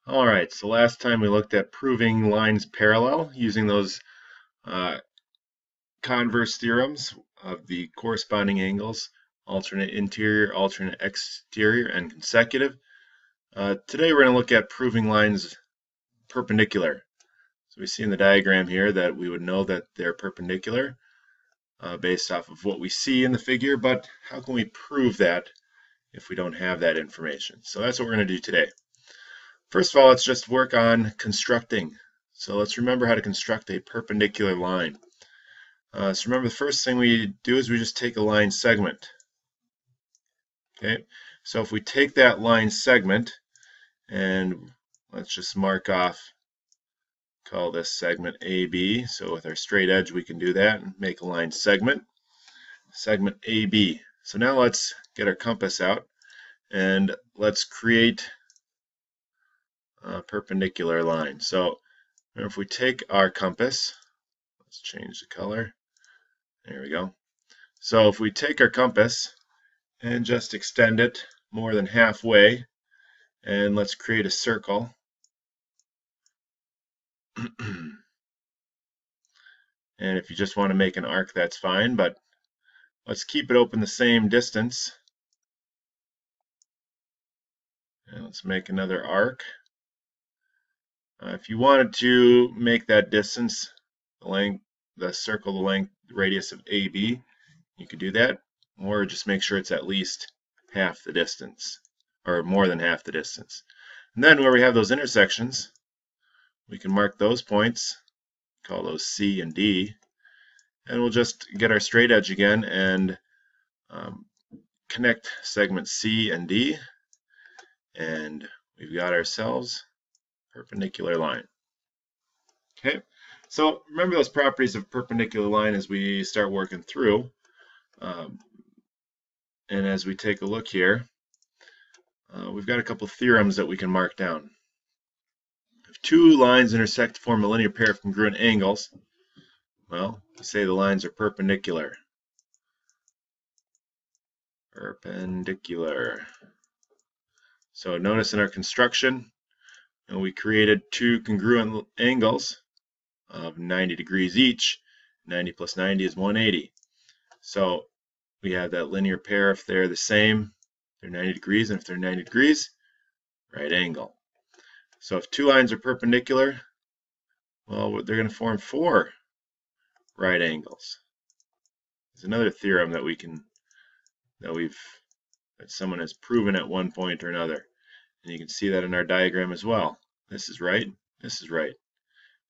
Alright, so last time we looked at proving lines parallel using those uh, converse theorems of the corresponding angles, alternate interior, alternate exterior, and consecutive. Today we're going to look at proving lines perpendicular. So we see in the diagram here that we would know that they're perpendicular based off of what we see in the figure, but how can we prove that if we don't have that information? So that's what we're going to do today. First of all, let's just work on constructing. So let's remember how to construct a perpendicular line. So remember, the first thing we do is we just take a line segment. Okay, so if we take that line segment and let's just mark off, call this segment AB. So with our straight edge, we can do that and make a line segment, segment AB. So now let's get our compass out and let's create a perpendicular line. So if we take our compass, let's change the color. There we go. So if we take our compass and just extend it more than halfway, and let's create a circle. And if you just want to make an arc, that's fine, but let's keep it open the same distance. And let's make another arc. If you wanted to make that distance, the length, the circle, the length, the radius of AB, you could do that, or just make sure it's at least half the distance, or more than half the distance. And then where we have those intersections, we can mark those points, call those C and D, and we'll just get our straight edge again and connect segment C and D, and we've got ourselves a perpendicular line. Okay, so remember those properties of perpendicular line as we start working through. And as we take a look here, we've got a couple theorems that we can mark down. If two lines intersect to form a linear pair of congruent angles, well, we say the lines are perpendicular. Perpendicular. So notice in our construction, we created two congruent angles of 90 degrees each. 90 plus 90 is 180. So we have that linear pair. If they're the same, they're 90 degrees, and if they're 90 degrees, right angle. So if two lines are perpendicular, well, they're going to form four right angles. There's another theorem that someone has proven at one point or another. And you can see that in our diagram as well. This is right, this is right.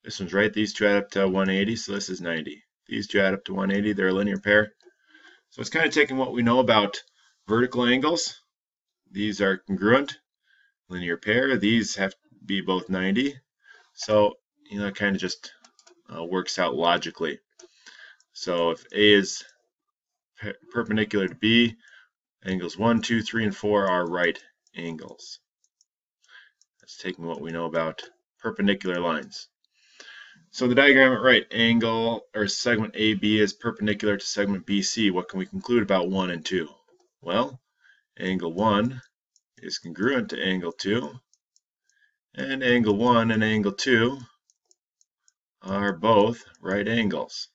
This one's right, these two add up to 180, so this is 90. These two add up to 180, they're a linear pair. So it's kind of taking what we know about vertical angles. These are congruent, linear pair. These have to be both 90. So, it kind of just works out logically. So if A is perpendicular to B, angles 1, 2, 3, and 4 are right angles. That's taking what we know about perpendicular lines. So the diagram at right angle, or segment AB, is perpendicular to segment BC. What can we conclude about 1 and 2? Well, angle 1 is congruent to angle 2, and angle 1 and angle 2 are both right angles.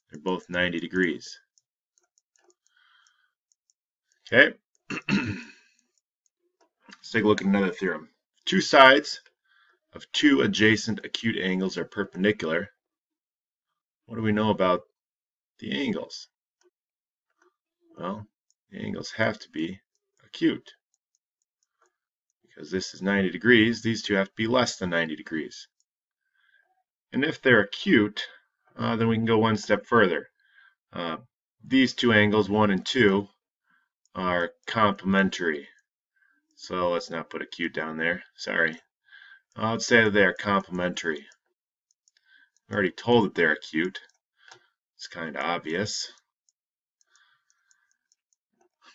They're both 90 degrees. Okay, let's take a look at another theorem. Two sides of two adjacent acute angles are perpendicular. What do we know about the angles? Well, the angles have to be acute. Because this is 90 degrees, these two have to be less than 90 degrees. And if they're acute, then we can go one step further. These two angles, 1 and 2, are complementary. So let's not put acute down there. Sorry. Let's say that they are complementary. I'm already told that they're acute. It's kind of obvious.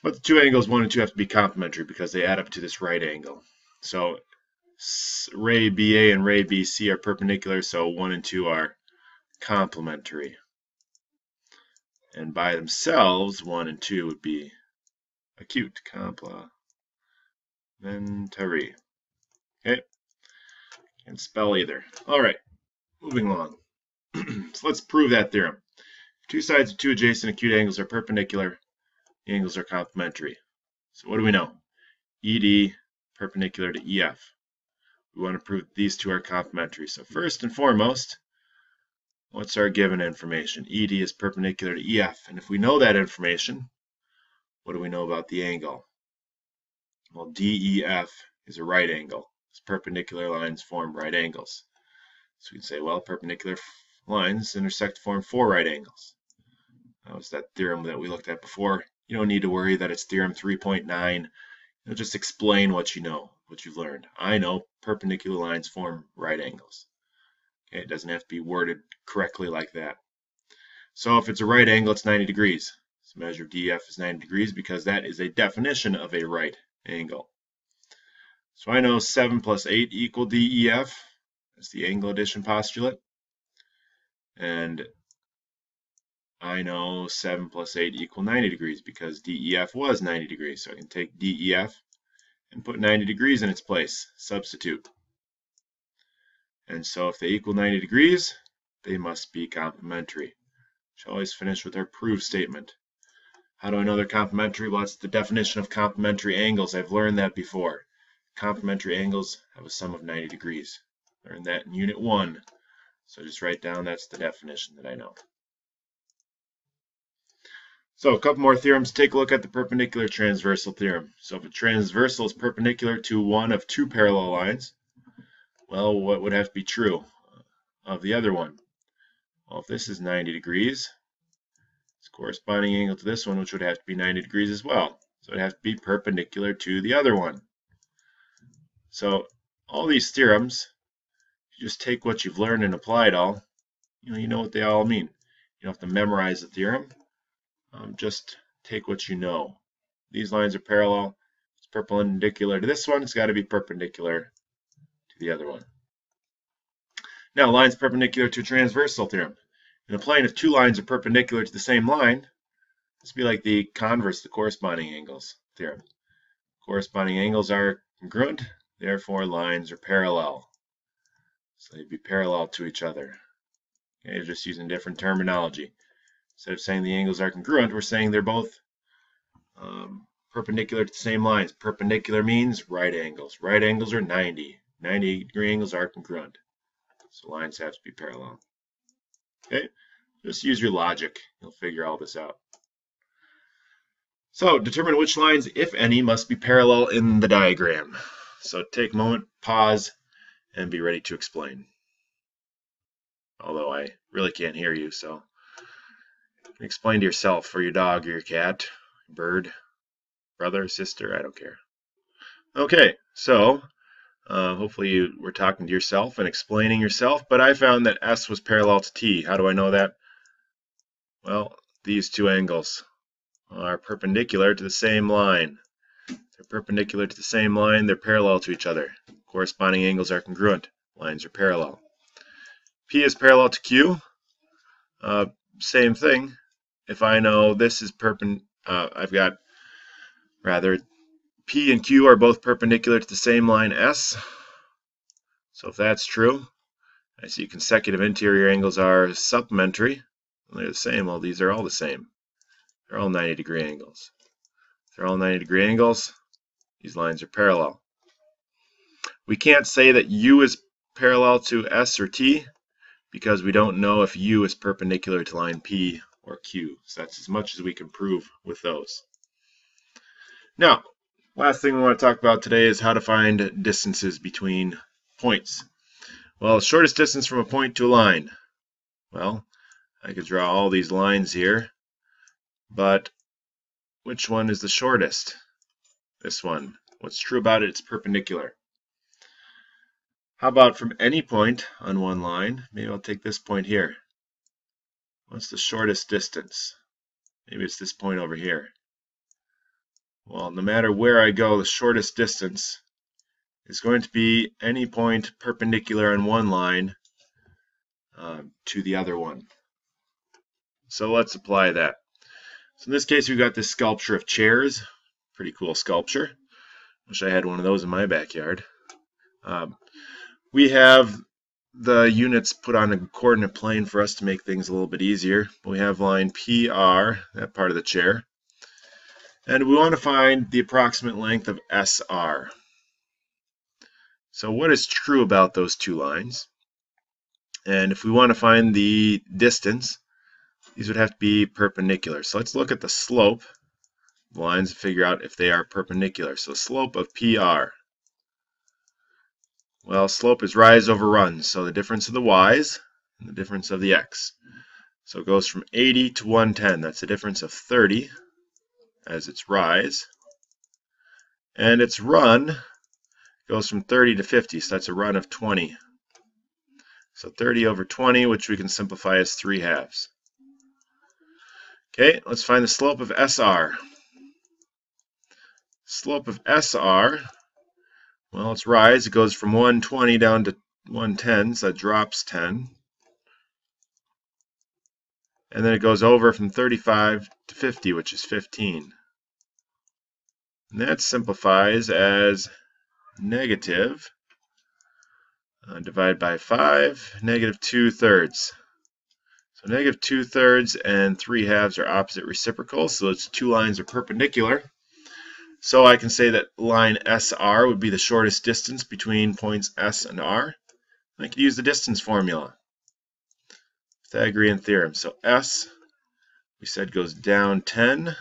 But the two angles 1 and 2 have to be complementary because they add up to this right angle. So ray BA and ray BC are perpendicular, so 1 and 2 are complementary. And by themselves, 1 and 2 would be acute, complementary. Okay, Can't spell either. All right, moving along. So let's prove that theorem. If two sides of two adjacent acute angles are perpendicular, the angles are complementary. So what do we know? ED perpendicular to EF. We want to prove these two are complementary. So first and foremost, what's our given information? ED is perpendicular to EF. And if we know that information, what do we know about the angle? Well, DEF is a right angle. Its perpendicular lines form right angles. So we can say, well, perpendicular lines intersect to form 4 right angles. That was that theorem that we looked at before. You don't need to worry that it's theorem 3.9. You'll just explain what you know, what you've learned. I know perpendicular lines form right angles. Okay, it doesn't have to be worded correctly like that. So if it's a right angle, it's 90 degrees. So measure of DEF is 90 degrees because that is a definition of a right angle. So I know 7 plus 8 equal DEF. That's the angle addition postulate. And I know 7 plus 8 equal 90 degrees because DEF was 90 degrees. So I can take DEF and put 90 degrees in its place, substitute. And so if they equal 90 degrees, they must be complementary. We should always finish with our proof statement. How do I know they're complementary? Well, that's the definition of complementary angles. I've learned that before. Complementary angles have a sum of 90 degrees. Learned that in Unit 1. So just write down that's the definition that I know. So a couple more theorems. Take a look at the perpendicular transversal theorem. So if a transversal is perpendicular to one of two parallel lines, well, what would have to be true of the other one? Well, if this is 90 degrees, it's corresponding angle to this one, which would have to be 90 degrees as well. So it has to be perpendicular to the other one. So all these theorems, you just take what you've learned and apply it all. You know what they all mean. You don't have to memorize the theorem. Just take what you know. These lines are parallel. It's perpendicular to this one. It's got to be perpendicular to the other one. Now, lines perpendicular to a transversal theorem. In a plane, if two lines are perpendicular to the same line, this would be like the converse, the corresponding angles theorem. Corresponding angles are congruent, therefore lines are parallel. So they'd be parallel to each other. Okay, just using different terminology. Instead of saying the angles are congruent, we're saying they're both perpendicular to the same lines. Perpendicular means right angles. Right angles are 90. 90-degree angles are congruent. So lines have to be parallel. Okay, just use your logic. You'll figure all this out. So determine which lines, if any, must be parallel in the diagram. So take a moment, pause, and be ready to explain. Although I really can't hear you, so explain to yourself or your dog or your cat, bird, brother, sister, I don't care. Okay, so hopefully you were talking to yourself and explaining yourself, but I found that S was parallel to T. How do I know that? Well, these two angles are perpendicular to the same line. They're perpendicular to the same line, they're parallel to each other. Corresponding angles are congruent. Lines are parallel. P is parallel to Q. Same thing. If I know this is I've got P and Q are both perpendicular to the same line S. So if that's true, I see consecutive interior angles are supplementary. They're the same. Well, these are all the same. They're all 90-degree angles. If they're all 90-degree angles, these lines are parallel. We can't say that U is parallel to S or T because we don't know if U is perpendicular to line P or Q. So that's as much as we can prove with those. Now, last thing we want to talk about today is how to find distances between points. Well, the shortest distance from a point to a line. Well, I could draw all these lines here, but which one is the shortest? This one. What's true about it? It's perpendicular. How about from any point on one line? Maybe I'll take this point here. What's the shortest distance? Maybe it's this point over here. Well, no matter where I go, the shortest distance is going to be any point perpendicular on one line to the other one. So let's apply that. So in this case, we've got this sculpture of chairs. Pretty cool sculpture. Wish I had one of those in my backyard. We have the units put on a coordinate plane for us to make things a little bit easier. We have line PR, that part of the chair, and we want to find the approximate length of SR. So what is true about those two lines? And if we want to find the distance, these would have to be perpendicular. So let's look at the slope of the lines and figure out if they are perpendicular. So slope of PR. Well, slope is rise over run, so the difference of the y's and the difference of the x. So it goes from 80 to 110. That's a difference of 30 as its rise. And its run goes from 30 to 50, so that's a run of 20. So 30 over 20, which we can simplify as 3/2. Okay, let's find the slope of SR. Slope of SR, well, its rise, it goes from 120 down to 110, so that drops 10. And then it goes over from 35 to 50, which is 15. And that simplifies as negative, divided by 5, negative 2/3. So negative 2/3 and 3/2 are opposite reciprocals, so its two lines are perpendicular. So I can say that line SR would be the shortest distance between points S and R. I could use the distance formula, Pythagorean theorem. So S, we said, goes down 10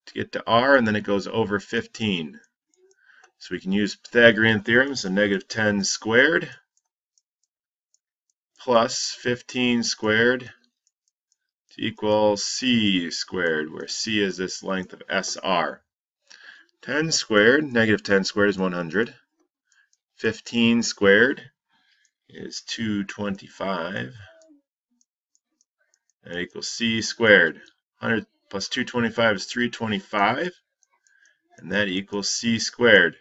to get to R, and then it goes over 15. So we can use Pythagorean theorem, so negative 10 squared plus 15 squared to equal C squared, where C is this length of SR. 10 squared, negative 10 squared is 100. 15 squared is 225. That equals C squared. 100 plus 225 is 325. And that equals C squared.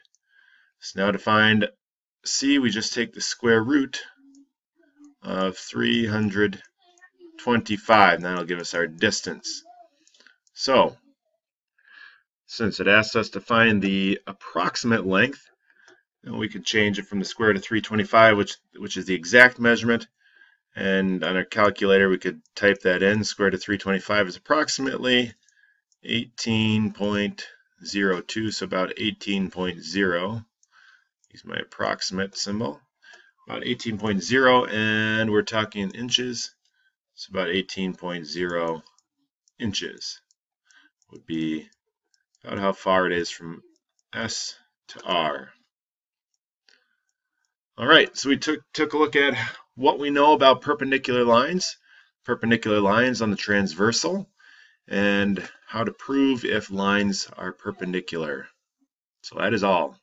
So now to find C, we just take the square root of 325. And that'll give us our distance. So, since it asks us to find the approximate length, we could change it from the square root of 325, which is the exact measurement. And on our calculator, we could type that in. Square root of 325 is approximately 18.02, so about 18.0. Use my approximate symbol. About 18.0, and we're talking inches. So about 18.0 inches would be about how far it is from S to R. All right, so we took a look at what we know about perpendicular lines on the transversal, and how to prove if lines are perpendicular. So that is all.